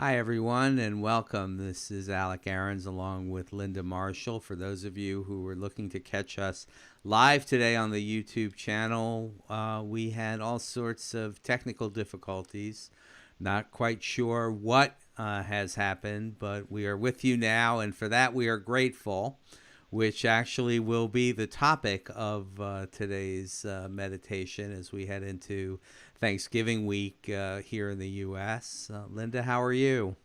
Hi, everyone, and welcome. This is Alec Aarons along with Linda Marshall. For those of you who are looking to catch us live today on the YouTube channel, we had all sorts of technical difficulties. Not quite sure what has happened, but we are with you now, and for that we are grateful, which actually will be the topic of today's meditation as we head into Thanksgiving week here in the U.S. Linda, how are you?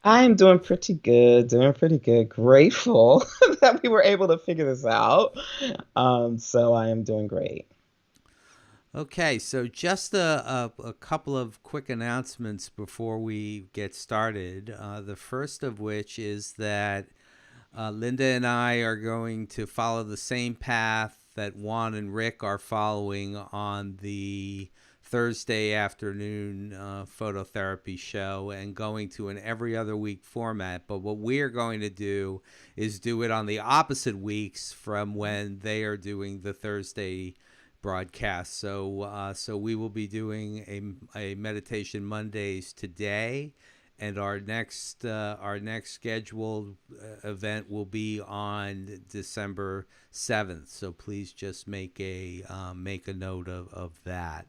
I am doing pretty good, doing pretty good. Grateful that we were able to figure this out. So I am doing great. Okay, so just a couple of quick announcements before we get started. The first of which is that Linda and I are going to follow the same path that Juan and Rick are following on the Thursday afternoon phototherapy show and going to an every other week format. But what we are going to do is do it on the opposite weeks from when they are doing the Thursday broadcast. So we will be doing a meditation Mondays today, and our next scheduled event will be on December 7th. So please just make a note of that.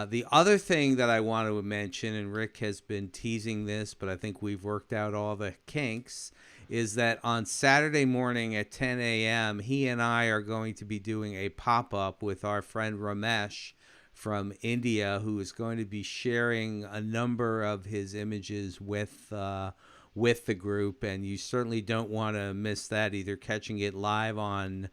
The other thing that I want to mention, and Rick has been teasing this, but I think we've worked out all the kinks, is that on Saturday morning at 10 a.m., he and I are going to be doing a pop up with our friend Ramesh from India, who is going to be sharing a number of his images with the group, and you certainly don't want to miss that. Either catching it live on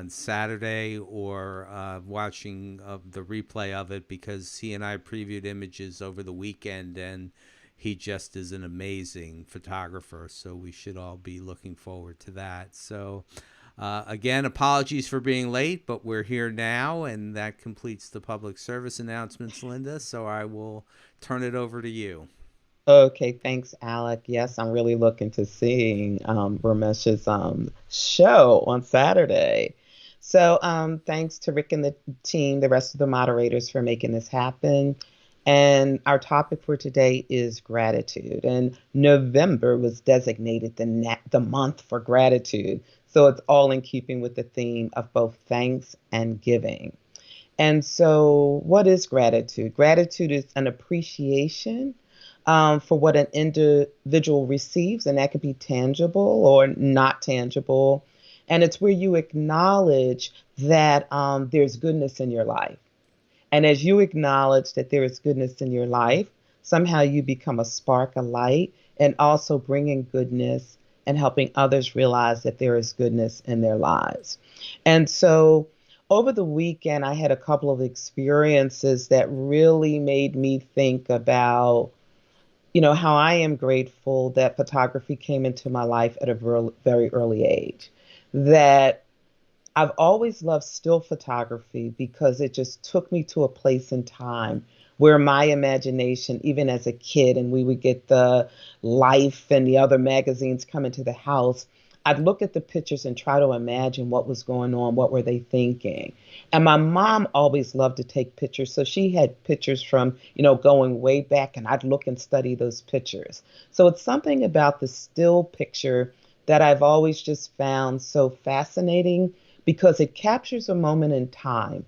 Saturday or watching the replay of it, because he and I previewed images over the weekend, and he just is an amazing photographer. So we should all be looking forward to that. So again, apologies for being late, but we're here now, and that completes the public service announcements, Linda. So I will turn it over to you. Okay, thanks, Alec. Yes, I'm really looking to seeing Ramesh's show on Saturday. So thanks to Rick and the team, the rest of the moderators for making this happen. And our topic for today is gratitude. And November was designated the month for gratitude. So it's all in keeping with the theme of both thanks and giving. And so, what is gratitude? Gratitude is an appreciation for what an individual receives, and that could be tangible or not tangible. And it's where you acknowledge that there's goodness in your life. And as you acknowledge that there is goodness in your life, somehow you become a spark of light and also bringing goodness and helping others realize that there is goodness in their lives. And so over the weekend, I had a couple of experiences that really made me think about, how I am grateful that photography came into my life at a very early age. That I've always loved still photography because it just took me to a place in time where my imagination, even as a kid, and we would get the Life and the other magazines come into the house, I'd look at the pictures and try to imagine what was going on, what were they thinking. And my mom always loved to take pictures, so she had pictures from, going way back, and I'd look and study those pictures. So it's something about the still picture that I've always just found so fascinating because it captures a moment in time,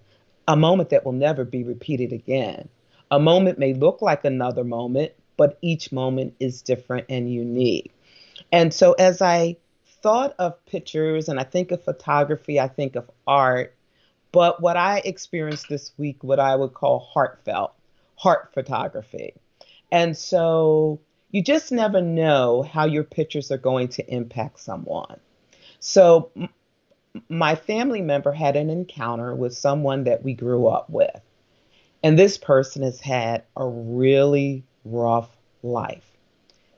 a moment that will never be repeated again. A moment may look like another moment, but each moment is different and unique. And so as I thought of pictures and I think of photography, I think of art, but what I experienced this week, what I would call heart photography. And so you just never know how your pictures are going to impact someone. So my family member had an encounter with someone that we grew up with. And this person has had a really rough life.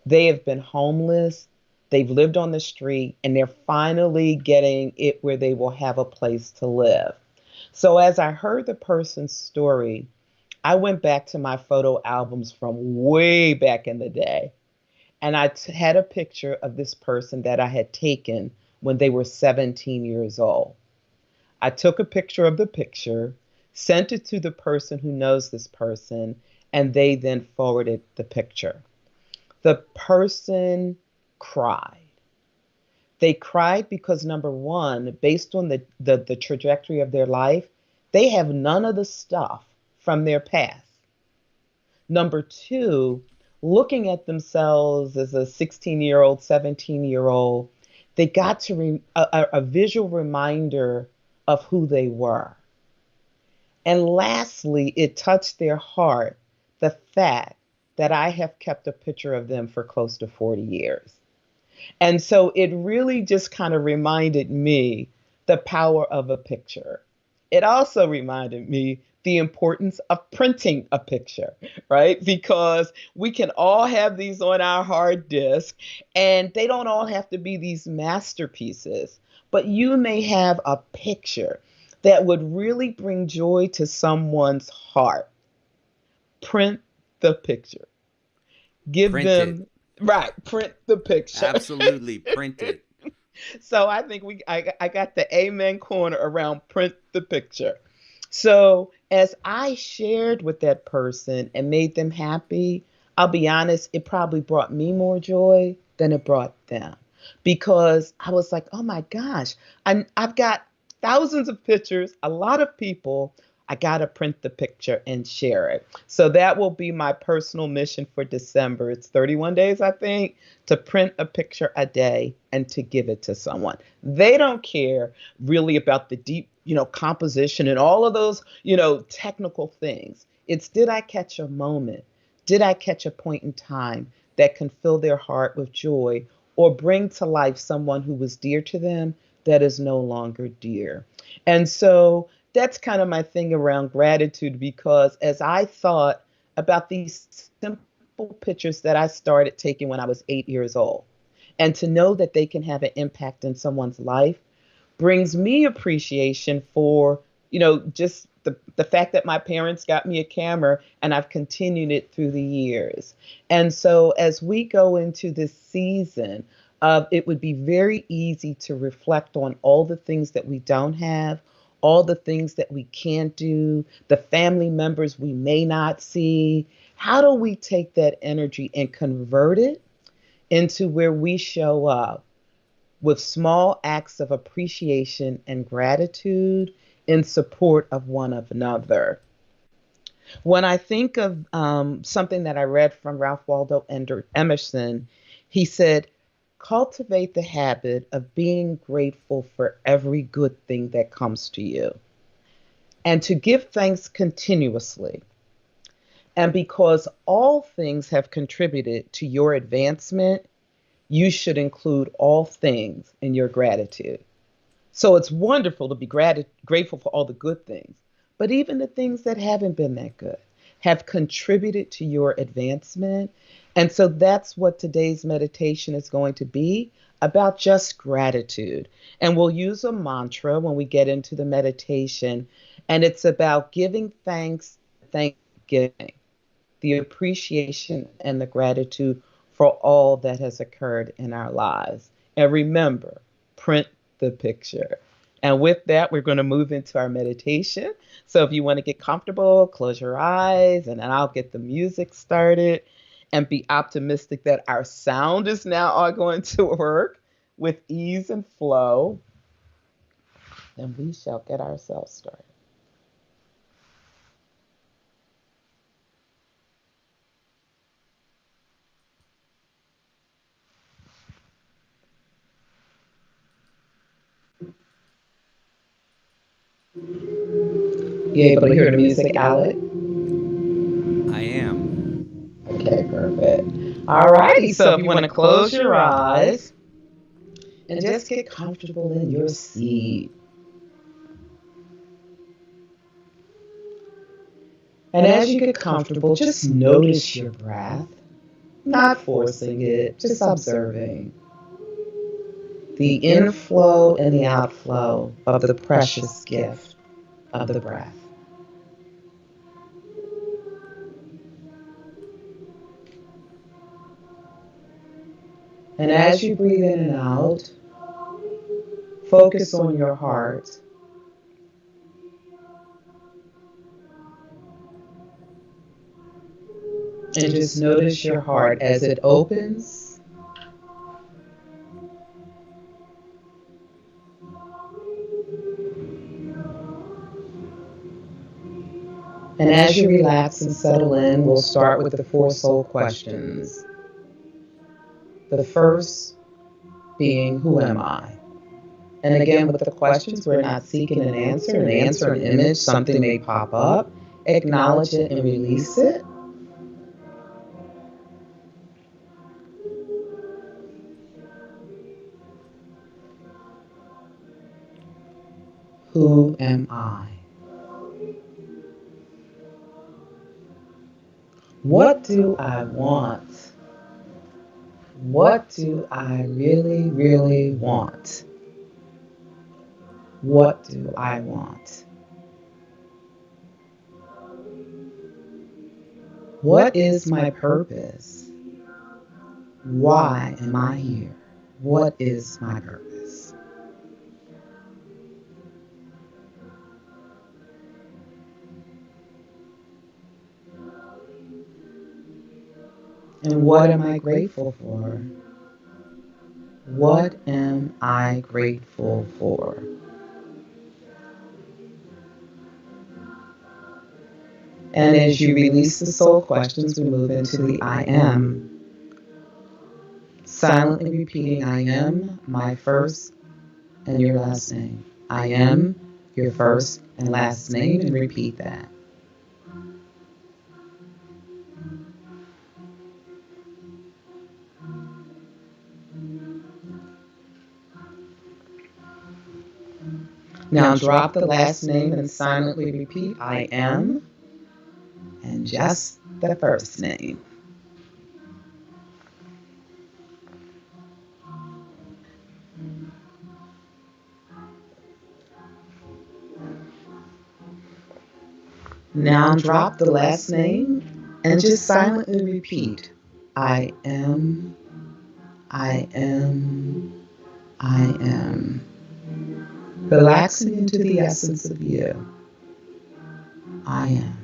They have been homeless, they've lived on the street, and they're finally getting it where they will have a place to live. So as I heard the person's story, I went back to my photo albums from way back in the day. And had a picture of this person that I had taken when they were 17 years old. I took a picture of the picture, sent it to the person who knows this person, and they then forwarded the picture. The person cried. They cried because, number one, based on the trajectory of their life, they have none of the stuff from their past. Number two, looking at themselves as a 16-year-old, 17-year-old, they got to a visual reminder of who they were. And lastly, it touched their heart, the fact that I have kept a picture of them for close to 40 years. And so it really just kind of reminded me the power of a picture. It also reminded me the importance of printing a picture, right? Because we can all have these on our hard disk, and they don't all have to be these masterpieces, but you may have a picture that would really bring joy to someone's heart. Print the picture. Give Print it. them, right, print the picture. Absolutely, print it. So I think I got the amen corner around print the picture. So as I shared with that person and made them happy, I'll be honest, it probably brought me more joy than it brought them, because I was like, oh my gosh, I've got thousands of pictures, a lot of people. I got to print the picture and share it. So that will be my personal mission for December. It's 31 days, I think, to print a picture a day and to give it to someone. They don't care really about the deep, composition and all of those, technical things. It's, did I catch a moment? Did I catch a point in time that can fill their heart with joy or bring to life someone who was dear to them that is no longer dear? And so that's kind of my thing around gratitude, because as I thought about these simple pictures that I started taking when I was 8 years old, and to know that they can have an impact in someone's life brings me appreciation for, just the fact that my parents got me a camera and I've continued it through the years. And so as we go into this season, it would be very easy to reflect on all the things that we don't have, all the things that we can't do, the family members we may not see. How do we take that energy and convert it into where we show up with small acts of appreciation and gratitude in support of one another? When I think of something that I read from Ralph Waldo Emerson, he said, cultivate the habit of being grateful for every good thing that comes to you, and to give thanks continuously. And because all things have contributed to your advancement, you should include all things in your gratitude. So it's wonderful to be grateful for all the good things, but even the things that haven't been that good have contributed to your advancement. And so that's what today's meditation is going to be about, just gratitude. And we'll use a mantra when we get into the meditation, and it's about giving thanks, thanksgiving, the appreciation and the gratitude for all that has occurred in our lives. And remember, print the picture. And with that, we're going to move into our meditation. So if you want to get comfortable, close your eyes, and then I'll get the music started, and be optimistic that our sound is now all going to work with ease and flow. And we shall get ourselves started. You able to hear the music, Alec? I am. Okay, perfect. All righty, so if you want to close your eyes and just get comfortable in your seat. And as you get comfortable, just notice your breath, not forcing it, just observing the inflow and the outflow of the precious gift of the breath. And as you breathe in and out, focus on your heart. And just notice your heart as it opens and as you relax and settle in, we'll start with the four soul questions. The first being, who am I? And again, with the questions, we're not seeking an answer, an image, something may pop up. Acknowledge it and release it. Who am I? What do I want? What do I really, really want? What do I want? What is my purpose? Why am I here? What is my purpose? And what am I grateful for? What am I grateful for? And as you release the soul questions, we move into the I am. Silently repeating I am my first and your last name. I am your first and last name, and repeat that. Now drop the last name and silently repeat I am and just the first name. Now drop the last name and just silently repeat I am, I am, I am. Relaxing into the essence of you. I am.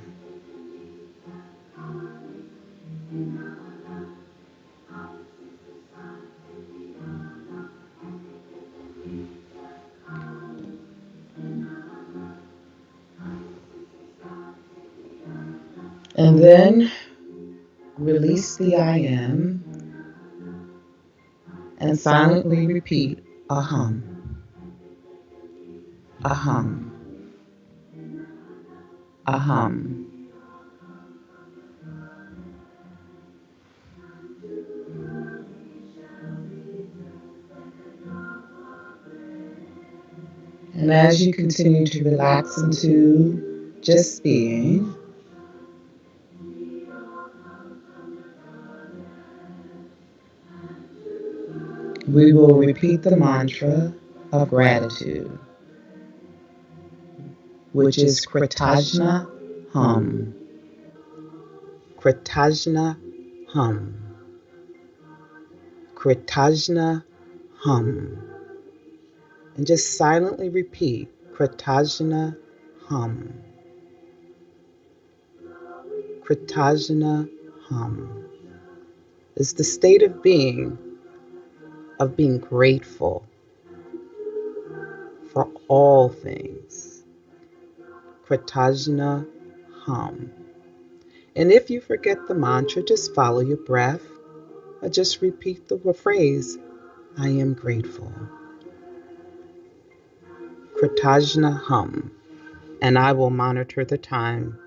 And then release the I am and silently repeat ahum, ahum, ahum. And as you continue to relax into just being, we will repeat the mantra of gratitude, which is Kritajna Hum. Kritajna Hum. Kritajna Hum. And just silently repeat Kritajna Hum. Kritajna Hum. It's the state of being grateful for all things. Kritajna Hum. And if you forget the mantra, just follow your breath or just repeat the phrase, I am grateful. Kritajna Hum. And I will monitor the time.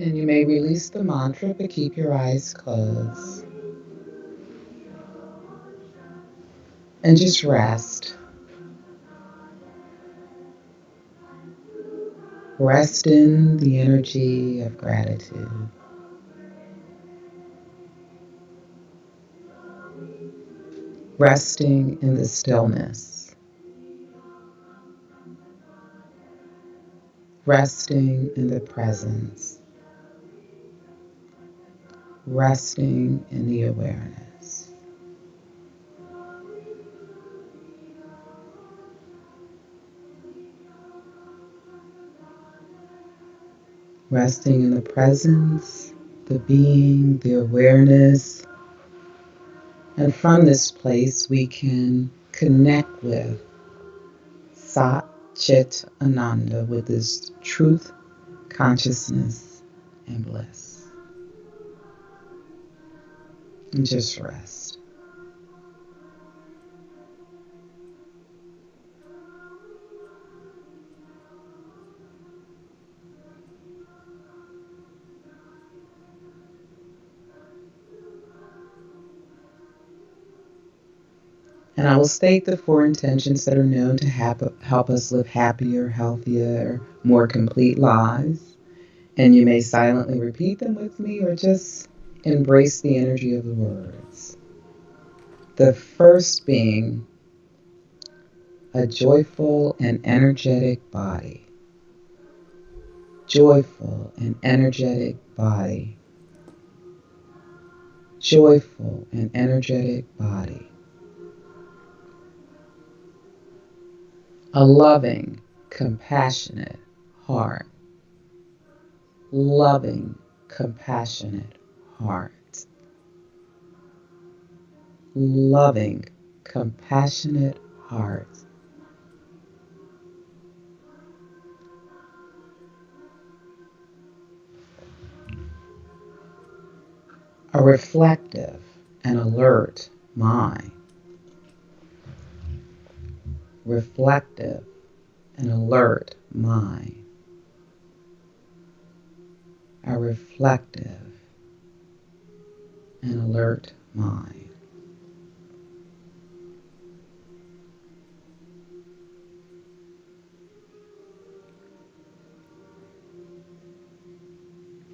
And you may release the mantra, but keep your eyes closed. And just rest. Rest in the energy of gratitude. Resting in the stillness. Resting in the presence. Resting in the awareness. Resting in the presence, the being, the awareness. And from this place, we can connect with Sat Chit Ananda, with this truth, consciousness, and bliss. And just rest. And I will state the four intentions that are known to help us live happier, healthier, more complete lives. And you may silently repeat them with me or just embrace the energy of the words. The first being a joyful and energetic body. Joyful and energetic body. Joyful and energetic body. A loving, compassionate heart. Loving, compassionate heart. Loving, compassionate heart. A reflective and alert mind. Reflective and alert mind. A reflective and alert mind.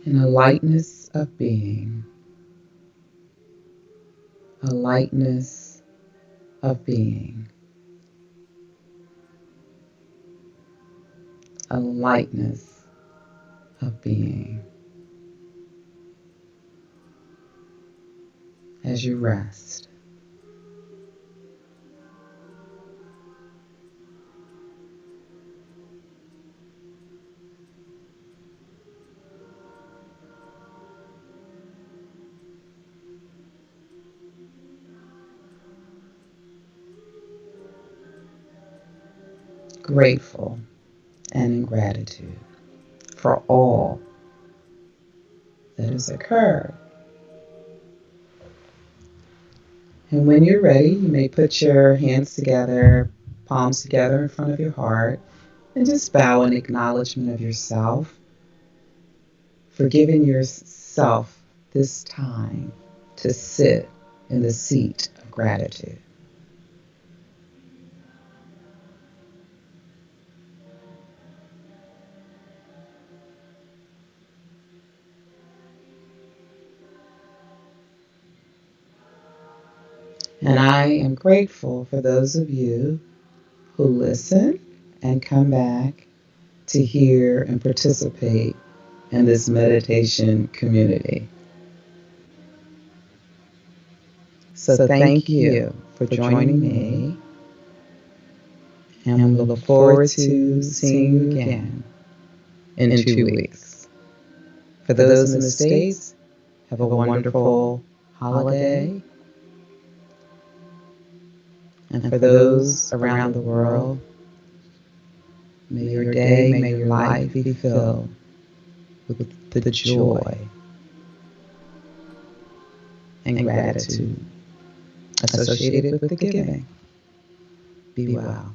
And a lightness of being. A lightness of being. A lightness of being. As you rest. Grateful and in gratitude for all that has occurred. And when you're ready, you may put your hands together, palms together in front of your heart, and just bow in acknowledgement of yourself for giving yourself this time to sit in the seat of gratitude. And I am grateful for those of you who listen and come back to hear and participate in this meditation community. So thank you for joining me, and we look forward to seeing you again in 2 weeks. For those in the States, have a wonderful holiday. And for those around the world, may your day, may your life be filled with the joy and gratitude associated with the giving. Be well.